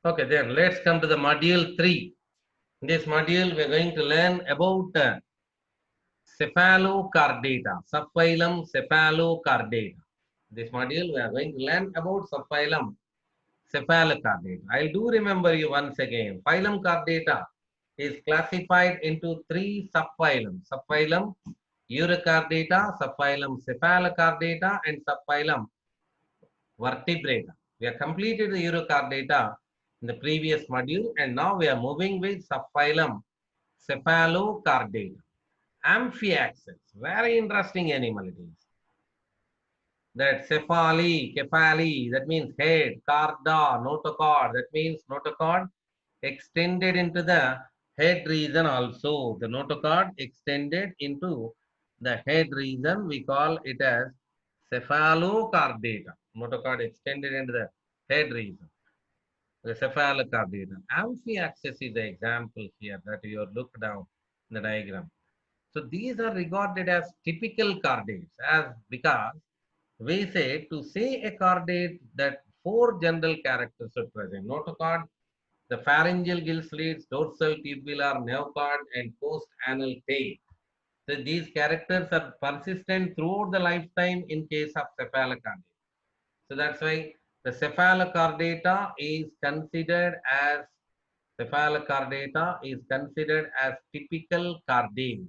Okay, then let's come to the module 3. In this module, we're going to learn about cephalochordata, subphylum cephalochordata. This module, we are going to learn about subphylum cephalochordata. I do remember you once again. Phylum chordata is classified into 3 subphylums. Subphylum Eurychordata, subphylum Cephalochordata, and subphylum Vertebrata. We have completed the Eurychordata in the previous module, and now we are moving with subphylum Cephalochordata. Amphiaxis, very interesting animal it is. That cephali, that means head, carda, notochord, that means notochord extended into the head region also. The notochord extended into the head region, we call it as cephalochordata. Notochord extended into the head region, the cephalochordata. Amphiaxis is the example here that you look down in the diagram. So these are regarded as typical chordates as because we say to say a chordate that 4 general characters are present. Notochord, the pharyngeal gill slits, dorsal tubular nerve cord, and post-anal tail. So these characters are persistent throughout the lifetime in case of cephalochordate. So that's why the cephalochordata is considered as typical chordate.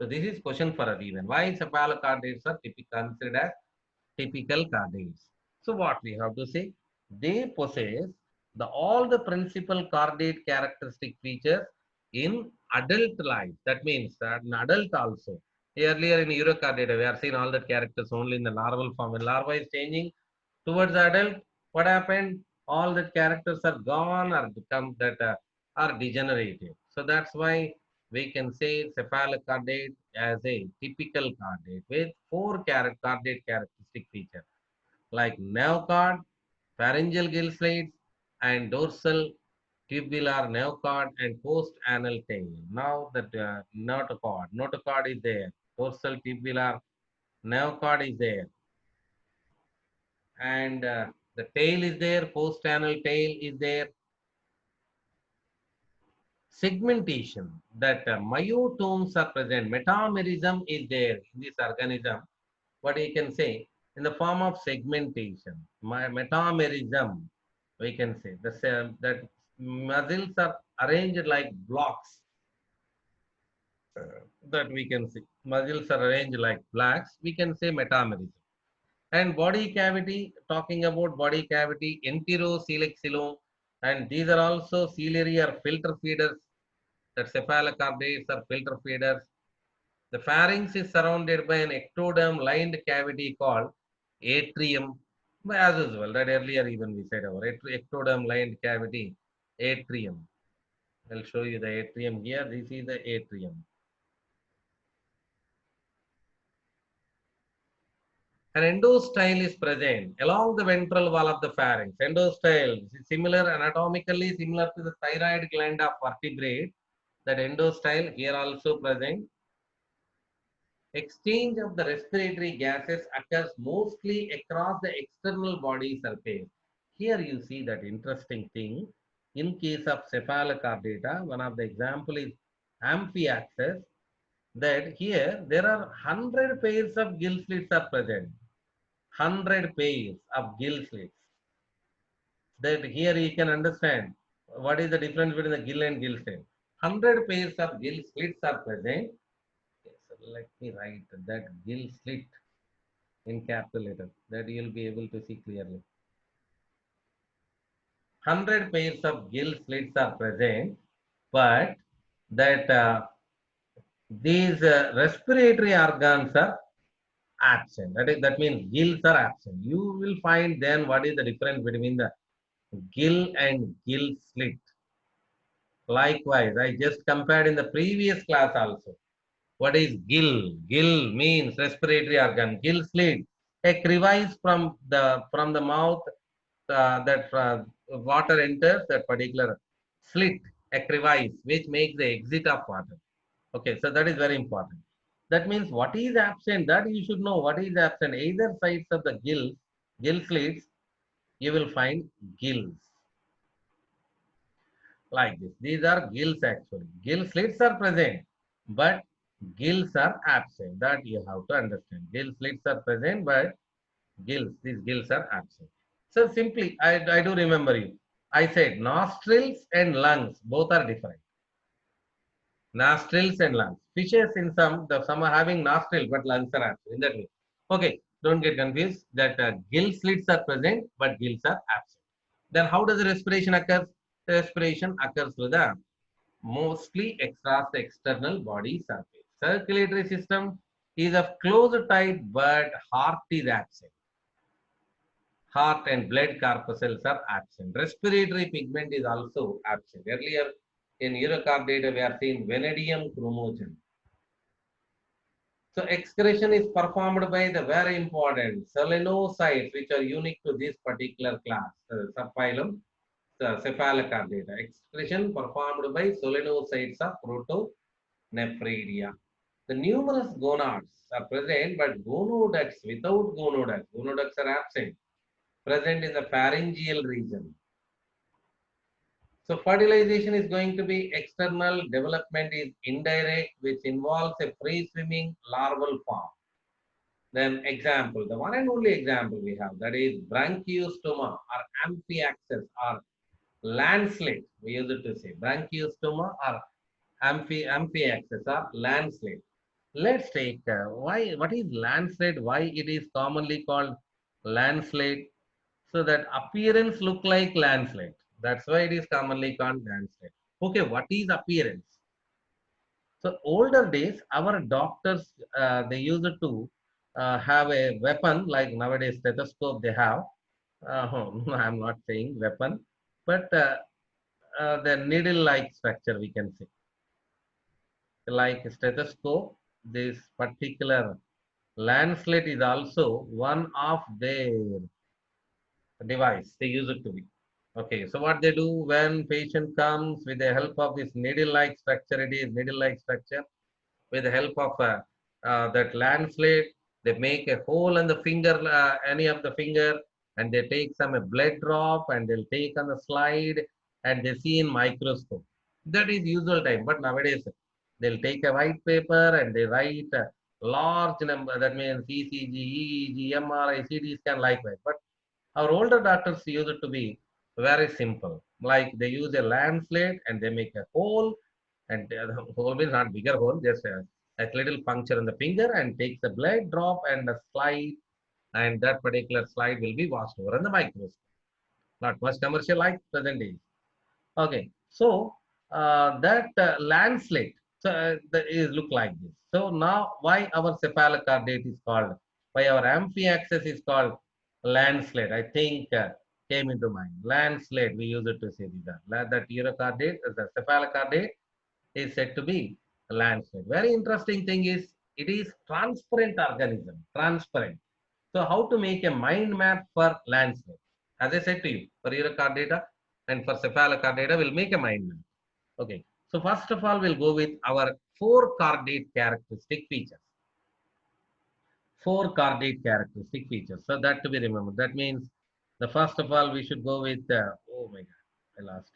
So this is question for a reason. Why cephalochordates are considered as typical chordates? So what we have to say? They possess all the principal chordate characteristic features in adult life. That means that in adult also. Earlier in Eurochordata, we are seeing all the characters only in the larval form. When larva is changing towards adult, what happened? All the characters are gone or become that are degenerated. So that's why we can say cephalochordate as a typical chordate with 4 chordate characteristic features like nerve cord, pharyngeal gill slits, and dorsal tubular nerve cord and post-anal tail. Now the notochord is there, dorsal tubular nerve cord is there, and the tail is there, post-anal tail is there. Segmentation, that myotomes are present, metamerism is there in this organism. What you can say in the form of segmentation, metamerism, we can say that muscles are arranged like blocks. That we can see muscles are arranged like blocks. We can say metamerism. And body cavity, talking about body cavity, enterocoelic xylem, and these are also ciliary or filter feeders. That cephalochordates are filter feeders. The pharynx is surrounded by an ectoderm lined cavity called atrium. As usual, that earlier even we said our ectoderm lined cavity, atrium. I'll show you the atrium here. This is the atrium. An endostyle is present along the ventral wall of the pharynx. Endostyle is similar, anatomically similar to the thyroid gland of vertebrate. That endostyle here also present. Exchange of the respiratory gases occurs mostly across the external body surface. Here you see that interesting thing. In case of cephalochordata, one of the example is Amphiaxis, that here there are 100 pairs of gill slits are present. 100 pairs of gill slits. That here you can understand what is the difference between the gill and gill slit. 100 pairs of gill slits are present. Okay, so let me write that gill slit in capital letter that you'll be able to see clearly. 100 pairs of gill slits are present, but that these respiratory organs are absent. That means gills are absent. You will find then what is the difference between the gill and gill slit. Likewise, I just compared in the previous class also. What is gill? Gill means respiratory organ. Gill slit, a crevice from the mouth that water enters that particular slit, a crevice which makes the exit of water. Okay, so that is very important. That means what is absent, that you should know what is absent. Either sides of the gill slits, you will find gills. like this. These are gills actually. Gill slits are present, but gills are absent. That you have to understand. Gill slits are present, but these gills are absent. So simply, I do remember you. I said nostrils and lungs both are different. Nostrils and lungs. Fishes in some are having nostrils, but lungs are absent. In that way. Okay, don't get confused that gill slits are present, but gills are absent. Then how does the respiration occur? The respiration occurs through the mostly across the external body surface. Circulatory system is of close type, but heart is absent. Heart and blood corpuscles are absent. Respiratory pigment is also absent. Earlier in urocardata, we are seeing vanadium chromogen. So excretion is performed by the very important selenocytes, which are unique to this particular class, subphylum Cephalochordata. Excretion performed by selenocytes of Protonephridia. The numerous gonads are present, but gonoducts without gonoducts. Gonoducts are absent, present in the pharyngeal region. So fertilization is going to be external, development is indirect, which involves a free-swimming larval form. Then example, the one and only example we have, that is branchiostoma or amphiaxis or landslide. We use it to say branchiostoma or amphiaxis or landslide. Let's take what is landslide, why it is commonly called landslide. So that appearance look like landslide. That's why it is commonly called landslide. Okay, what is appearance? So older days, our doctors they used to have a weapon like nowadays stethoscope they have. I'm not saying weapon, but the needle-like structure we can say. Like stethoscope, this particular landslide is also one of their device they use it to be. Okay, so what they do when patient comes with the help of this needle-like structure, it is needle-like structure. With the help of that landslide, they make a hole in the finger, any of the finger, and they take some blood drop and they'll take on the slide and they see in microscope. That is usual time, but nowadays they'll take a white paper and they write a large number. That means ECG, EEG, MRI, CT scan, likewise. But our older doctors use it to be very simple. Like they use a landslide and they make a hole, and the hole means not bigger hole, just a little puncture in the finger and takes the blood drop and a slide, and that particular slide will be washed over in the microscope. Not much commercial like present days. Okay, so that landslide so is look like this. So now why our cephalocardate is called, why our amphiaxis is called landslide? I think came into mind. Landslide, we use it to say that urocardate, the cephalocardate is said to be a landslide. Very interesting thing is it is transparent organism, transparent. So how to make a mind map for landslide? As I said to you, for urocardata and for cephalocardata, we'll make a mind map. Okay. So first of all, we'll go with our four cardate characteristic features. Four cardate characteristic features. So that to be remembered. That means the first of all, we should go with, oh my God, I lost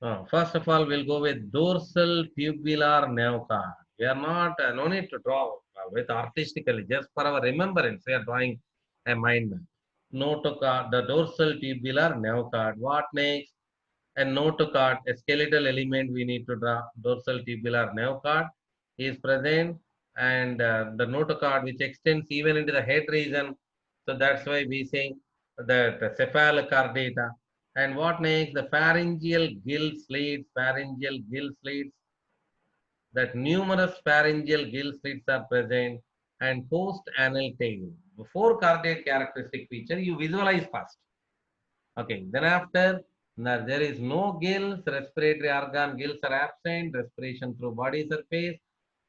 it. First of all, we'll go with dorsal tubular nerve cord. We are not, no need to draw with artistically, just for our remembrance, we are drawing a mind map. Notochord, the dorsal tubular nerve cord. What next? A notochord, a skeletal element we need to draw. Dorsal tubular nerve cord is present, and the notochord which extends even into the head region. So that's why we say that cephalocardata. And what next? The pharyngeal gill slits, pharyngeal gill slits, that numerous pharyngeal gill slits are present, and post-anal tail. Before cardiac characteristic feature, you visualize first. Okay, then after, now there is no gills, respiratory organ, gills are absent, respiration through body surface.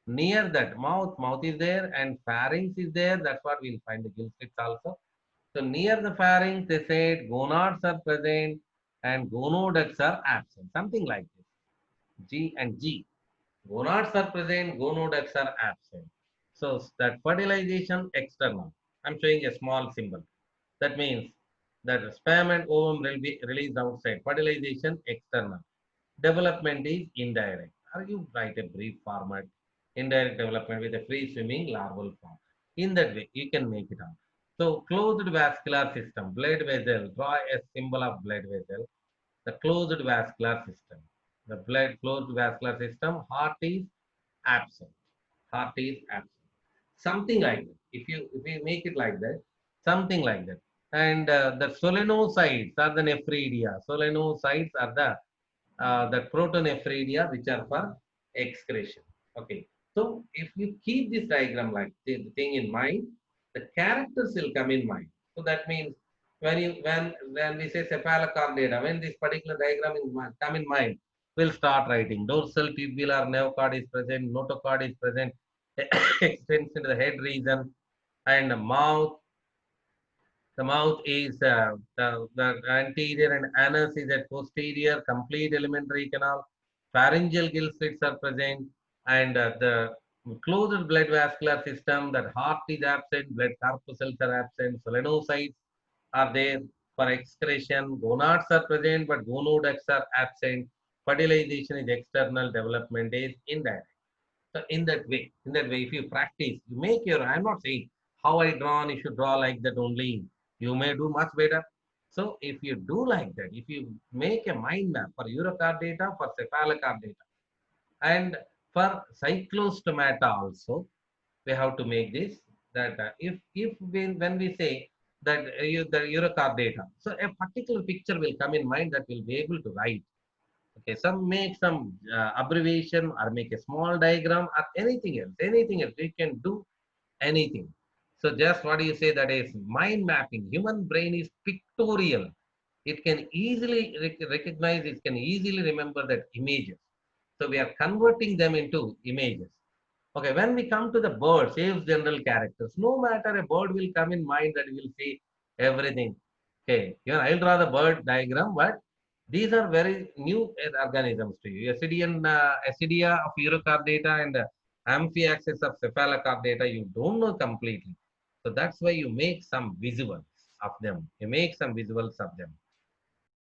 Near that, mouth is there, and pharynx is there. That's what we'll find the gill slits also. So near the pharynx, they said gonads are present and gonoducts are absent. Something like this. G and G. Gonads are present, gonoducts are absent. So that fertilization external. I'm showing a small symbol. That means that sperm and ovum will be released outside. Fertilization external. Development is indirect. Or you write a brief format. Indirect development with a free swimming larval form. In that way, you can make it out. So closed vascular system, blood vessel. Draw a symbol of blood vessel. The closed vascular system. The blood closed vascular system. Heart is absent. Heart is absent. Something like that. If you make it like that, something like that. And the solenocytes are the nephridia. Solenocytes are the protonephridia, which are for excretion. Okay. So if you keep this diagram like the thing in mind, the characters will come in mind. So that means when we say cephalochordata, when this particular diagram come in mind, we'll start writing. Dorsal tubular nerve cord is present, notochord is present, extends into the head region, and the mouth. The mouth is the anterior and anus is at posterior, complete alimentary canal. Pharyngeal gill slits are present, and the closed blood vascular system, that heart is absent, blood corpuscles are absent, solenocytes are there for excretion, gonads are present, but gonoducts are absent. Fertilization is external, development is indirect. So in that way, if you practice, you make your, I'm not saying how I drawn, you should draw like that only. You may do much better. So if you do like that, if you make a mind map for urocardata, for cephalochordata, and for cyclostomata also, we have to make this, that when we say that the urocardata, so a particular picture will come in mind that will be able to write. Okay, make some abbreviation or make a small diagram or anything else. Anything else. We can do anything. So just what do you say, that is mind mapping. Human brain is pictorial. It can easily recognize, it can easily remember that images. So we are converting them into images. Okay, when we come to the bird, saves general characters. No matter, a bird will come in mind that you will see everything. Okay, even I'll draw the bird diagram, but these are very new organisms to you. Acidia of Urocardata and Amphiaxis of Cephalochordata, you don't know completely. So that's why you make some visuals of them. You make some visuals of them.